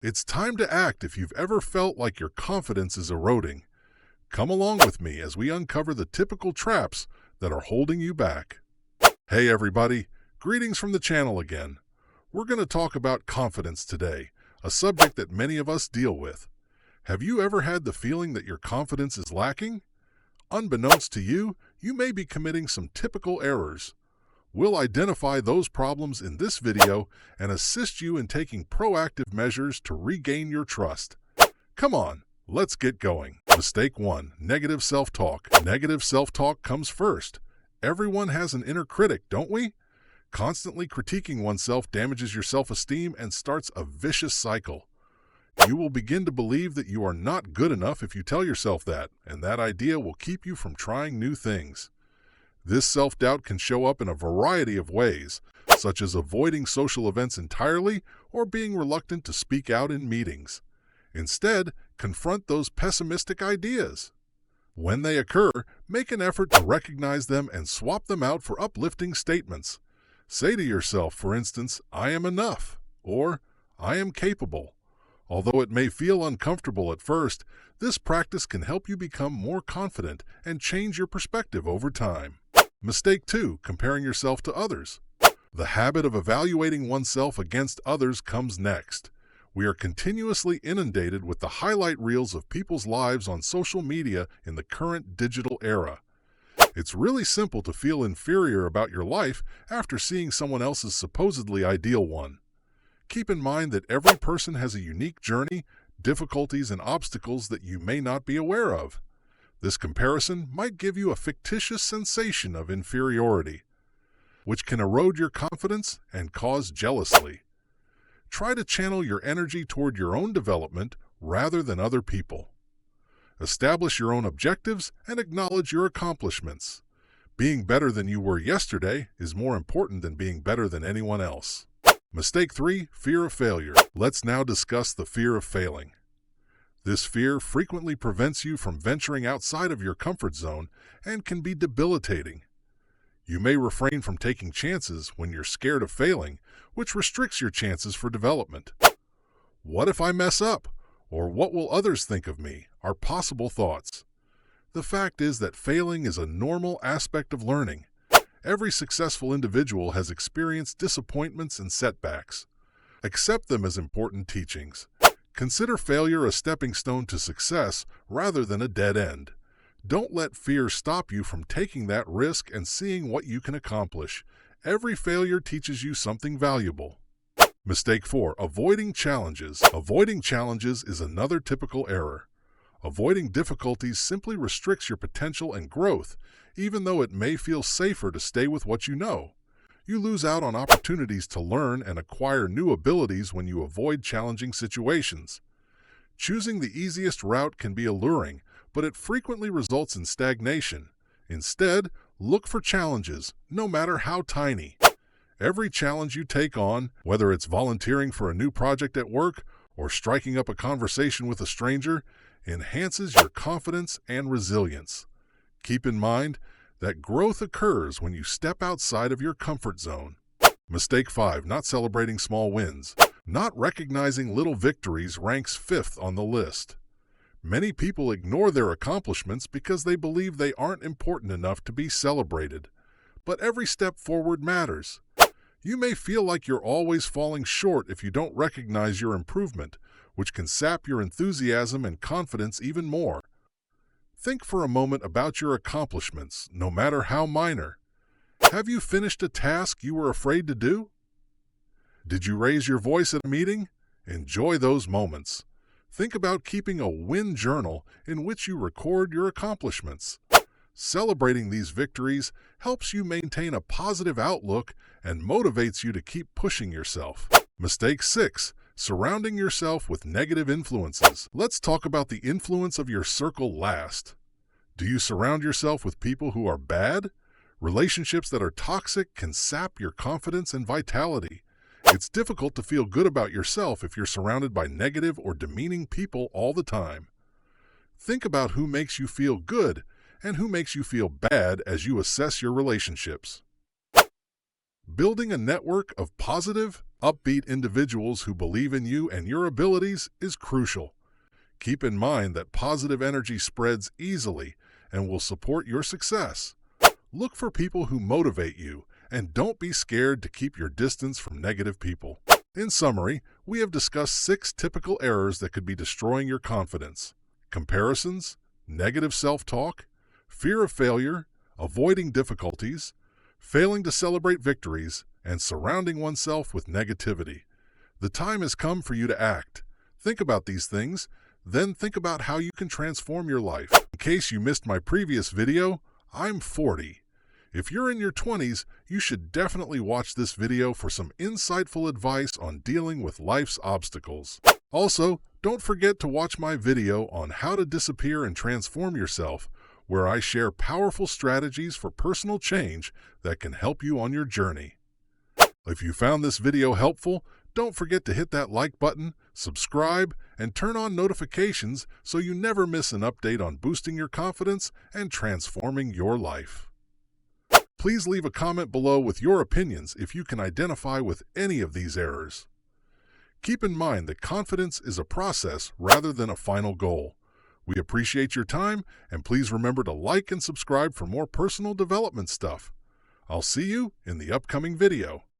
It's time to act if you've ever felt like your confidence is eroding. Come along with me as we uncover the typical traps that are holding you back. Hey everybody, greetings from the channel again. We're going to talk about confidence today, a subject that many of us deal with. Have you ever had the feeling that your confidence is lacking? Unbeknownst to you, you may be committing some typical errors. We'll identify those problems in this video and assist you in taking proactive measures to regain your trust. Come on, let's get going. Mistake 1. Negative self-talk. Negative self-talk comes first. Everyone has an inner critic, don't we? Constantly critiquing oneself damages your self-esteem and starts a vicious cycle. You will begin to believe that you are not good enough if you tell yourself that, and that idea will keep you from trying new things. This self-doubt can show up in a variety of ways, such as avoiding social events entirely or being reluctant to speak out in meetings. Instead, confront those pessimistic ideas. When they occur, make an effort to recognize them and swap them out for uplifting statements. Say to yourself, for instance, "I am enough," or "I am capable." Although it may feel uncomfortable at first, this practice can help you become more confident and change your perspective over time. Mistake 2. Comparing yourself to others. The habit of evaluating oneself against others comes next. We are continuously inundated with the highlight reels of people's lives on social media in the current digital era. It's really simple to feel inferior about your life after seeing someone else's supposedly ideal one. Keep in mind that every person has a unique journey, difficulties, and obstacles that you may not be aware of. This comparison might give you a fictitious sensation of inferiority, which can erode your confidence and cause jealousy. Try to channel your energy toward your own development rather than other people. Establish your own objectives and acknowledge your accomplishments. Being better than you were yesterday is more important than being better than anyone else. Mistake 3. Fear of failure. Let's now discuss the fear of failing. This fear frequently prevents you from venturing outside of your comfort zone and can be debilitating. You may refrain from taking chances when you're scared of failing, which restricts your chances for development. What if I mess up? Or what will others think of me? Are possible thoughts. The fact is that failing is a normal aspect of learning. Every successful individual has experienced disappointments and setbacks. Accept them as important teachings. Consider failure a stepping stone to success rather than a dead end. Don't let fear stop you from taking that risk and seeing what you can accomplish. Every failure teaches you something valuable. Mistake 4. Avoiding challenges. Avoiding challenges is another typical error. Avoiding difficulties simply restricts your potential and growth, even though it may feel safer to stay with what you know. You lose out on opportunities to learn and acquire new abilities when you avoid challenging situations. Choosing the easiest route can be alluring, but it frequently results in stagnation. Instead, look for challenges, no matter how tiny. Every challenge you take on, whether it's volunteering for a new project at work or striking up a conversation with a stranger, enhances your confidence and resilience. Keep in mind that growth occurs when you step outside of your comfort zone. Mistake 5. Not celebrating small wins. Not recognizing little victories ranks 5th on the list. Many people ignore their accomplishments because they believe they aren't important enough to be celebrated. But every step forward matters. You may feel like you're always falling short if you don't recognize your improvement, which can sap your enthusiasm and confidence even more. Think for a moment about your accomplishments, no matter how minor. Have you finished a task you were afraid to do? Did you raise your voice at a meeting? Enjoy those moments. Think about keeping a win journal in which you record your accomplishments. Celebrating these victories helps you maintain a positive outlook and motivates you to keep pushing yourself. Mistake 6. Surrounding yourself with negative influences. Let's talk about the influence of your circle last. Do you surround yourself with people who are bad? Relationships that are toxic can sap your confidence and vitality. It's difficult to feel good about yourself if you're surrounded by negative or demeaning people all the time. Think about who makes you feel good and who makes you feel bad as you assess your relationships. Building a network of positive, Upbeat individuals who believe in you and your abilities is crucial. Keep in mind that positive energy spreads easily and will support your success. Look for people who motivate you, and don't be scared to keep your distance from negative people. In summary, we have discussed 6 typical errors that could be destroying your confidence: comparisons, negative self-talk, fear of failure, avoiding difficulties, failing to celebrate victories, and surrounding oneself with negativity. The time has come for you to act. Think about these things, then think about how you can transform your life. In case you missed my previous video, I'm 40. If you're in your 20s, you should definitely watch this video for some insightful advice on dealing with life's obstacles. Also, don't forget to watch my video on how to disappear and transform yourself, where I share powerful strategies for personal change that can help you on your journey. If you found this video helpful, don't forget to hit that like button, subscribe, and turn on notifications so you never miss an update on boosting your confidence and transforming your life. Please leave a comment below with your opinions if you can identify with any of these errors. Keep in mind that confidence is a process rather than a final goal. We appreciate your time, and please remember to like and subscribe for more personal development stuff. I'll see you in the upcoming video.